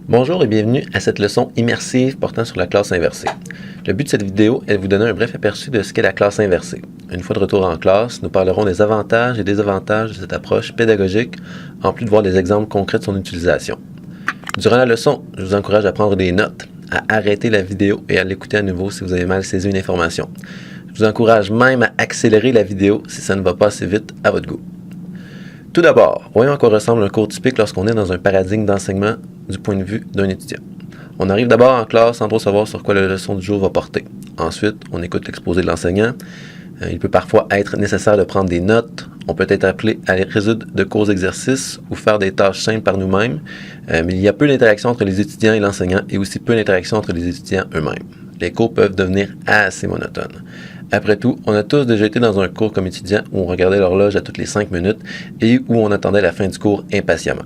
Bonjour et bienvenue à cette leçon immersive portant sur la classe inversée. Le but de cette vidéo est de vous donner un bref aperçu de ce qu'est la classe inversée. Une fois de retour en classe, nous parlerons des avantages et désavantages de cette approche pédagogique, en plus de voir des exemples concrets de son utilisation. Durant la leçon, je vous encourage à prendre des notes, à arrêter la vidéo et à l'écouter à nouveau si vous avez mal saisi une information. Je vous encourage même à accélérer la vidéo si ça ne va pas assez vite à votre goût. Tout d'abord, voyons à quoi ressemble un cours typique lorsqu'on est dans un paradigme d'enseignement du point de vue d'un étudiant. On arrive d'abord en classe sans trop savoir sur quoi la leçon du jour va porter. Ensuite, on écoute l'exposé de l'enseignant. Il peut parfois être nécessaire de prendre des notes. On peut être appelé à résoudre de courts exercices ou faire des tâches simples par nous-mêmes. Mais il y a peu d'interaction entre les étudiants et l'enseignant et aussi peu d'interaction entre les étudiants eux-mêmes. Les cours peuvent devenir assez monotones. Après tout, on a tous déjà été dans un cours comme étudiant où on regardait l'horloge à toutes les 5 minutes et où on attendait la fin du cours impatiemment.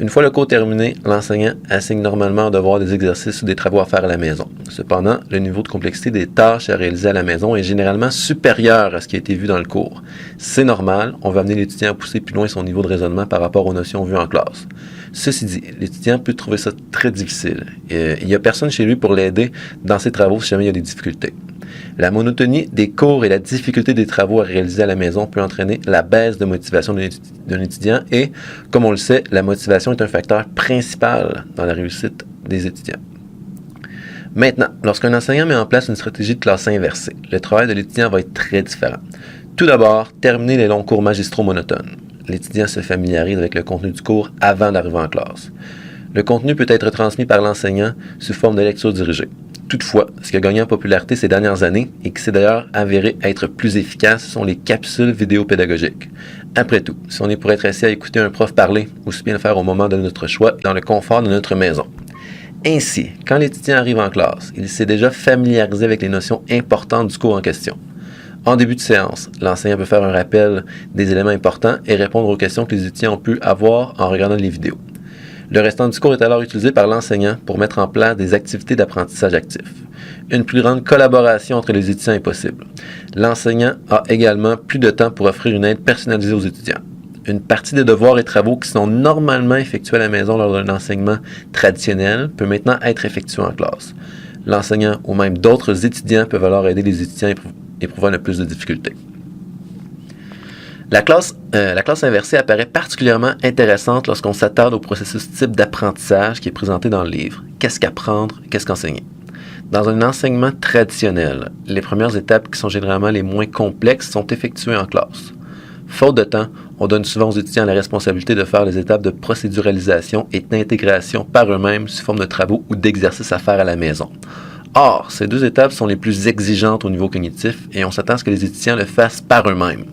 Une fois le cours terminé, l'enseignant assigne normalement un devoir des exercices ou des travaux à faire à la maison. Cependant, le niveau de complexité des tâches à réaliser à la maison est généralement supérieur à ce qui a été vu dans le cours. C'est normal, on va amener l'étudiant à pousser plus loin son niveau de raisonnement par rapport aux notions vues en classe. Ceci dit, l'étudiant peut trouver ça très difficile. Il n'y a personne chez lui pour l'aider dans ses travaux si jamais il y a des difficultés. La monotonie des cours et la difficulté des travaux à réaliser à la maison peut entraîner la baisse de motivation d'un étudiant et, comme on le sait, la motivation est un facteur principal dans la réussite des étudiants. Maintenant, lorsqu'un enseignant met en place une stratégie de classe inversée, le travail de l'étudiant va être très différent. Tout d'abord, terminer les longs cours magistraux monotones. L'étudiant se familiarise avec le contenu du cours avant d'arriver en classe. Le contenu peut être transmis par l'enseignant sous forme de lecture dirigée. Toutefois, ce qui a gagné en popularité ces dernières années et qui s'est d'ailleurs avéré être plus efficace sont les capsules vidéo-pédagogiques. Après tout, si on est pour être assis à écouter un prof parler, aussi bien le faire au moment de notre choix, dans le confort de notre maison. Ainsi, quand l'étudiant arrive en classe, il s'est déjà familiarisé avec les notions importantes du cours en question. En début de séance, l'enseignant peut faire un rappel des éléments importants et répondre aux questions que les étudiants ont pu avoir en regardant les vidéos. Le restant du cours est alors utilisé par l'enseignant pour mettre en place des activités d'apprentissage actif. Une plus grande collaboration entre les étudiants est possible. L'enseignant a également plus de temps pour offrir une aide personnalisée aux étudiants. Une partie des devoirs et travaux qui sont normalement effectués à la maison lors d'un enseignement traditionnel peut maintenant être effectué en classe. L'enseignant ou même d'autres étudiants peuvent alors aider les étudiants éprouvant le plus de difficultés. La classe inversée apparaît particulièrement intéressante lorsqu'on s'attarde au processus type d'apprentissage qui est présenté dans le livre. Qu'est-ce qu'apprendre? Qu'est-ce qu'enseigner? Dans un enseignement traditionnel, les premières étapes qui sont généralement les moins complexes sont effectuées en classe. Faute de temps, on donne souvent aux étudiants la responsabilité de faire les étapes de procéduralisation et d'intégration par eux-mêmes sous forme de travaux ou d'exercices à faire à la maison. Or, ces deux étapes sont les plus exigeantes au niveau cognitif et on s'attend à ce que les étudiants le fassent par eux-mêmes.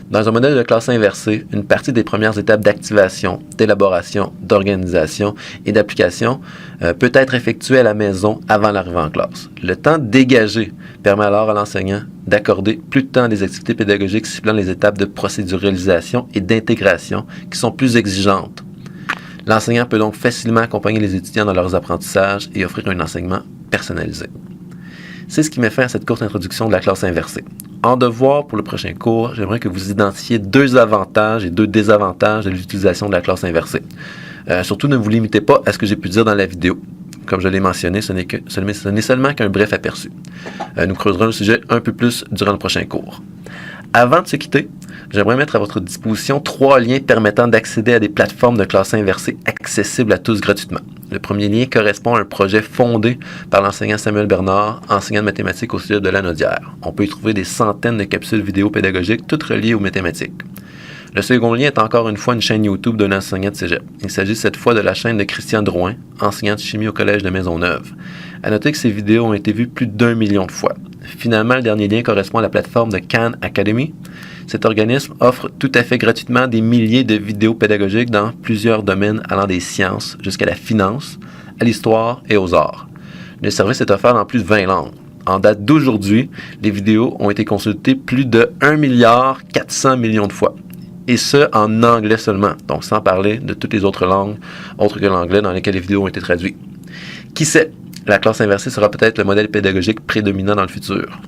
Dans un modèle de classe inversée, une partie des premières étapes d'activation, d'élaboration, d'organisation et d'application peut être effectuée à la maison avant l'arrivée en classe. Le temps dégagé permet alors à l'enseignant d'accorder plus de temps à des activités pédagogiques ciblant les étapes de procéduralisation et d'intégration qui sont plus exigeantes. L'enseignant peut donc facilement accompagner les étudiants dans leurs apprentissages et offrir un enseignement personnalisé. C'est ce qui met fin à cette courte introduction de la classe inversée. En devoir pour le prochain cours, j'aimerais que vous identifiez 2 avantages et 2 désavantages de l'utilisation de la classe inversée. Surtout, ne vous limitez pas à ce que j'ai pu dire dans la vidéo. Comme je l'ai mentionné, ce n'est seulement qu'un bref aperçu. Nous creuserons le sujet un peu plus durant le prochain cours. Avant de se quitter, j'aimerais mettre à votre disposition 3 liens permettant d'accéder à des plateformes de classe inversée accessibles à tous gratuitement. Le premier lien correspond à un projet fondé par l'enseignant Samuel Bernard, enseignant de mathématiques au Cégep de Lanaudière. On peut y trouver des centaines de capsules vidéo pédagogiques, toutes reliées aux mathématiques. Le second lien est encore une fois une chaîne YouTube d'un enseignant de Cégep. Il s'agit cette fois de la chaîne de Christian Drouin, enseignant de chimie au Collège de Maisonneuve. À noter que ces vidéos ont été vues plus d'1 million de fois. Finalement, le dernier lien correspond à la plateforme de Khan Academy. Cet organisme offre tout à fait gratuitement des milliers de vidéos pédagogiques dans plusieurs domaines allant des sciences jusqu'à la finance, à l'histoire et aux arts. Le service est offert dans plus de 20 langues. En date d'aujourd'hui, les vidéos ont été consultées plus de 1,4 milliard de fois. Et ce, en anglais seulement, donc sans parler de toutes les autres langues, autres que l'anglais, dans lesquelles les vidéos ont été traduites. Qui sait, la classe inversée sera peut-être le modèle pédagogique prédominant dans le futur.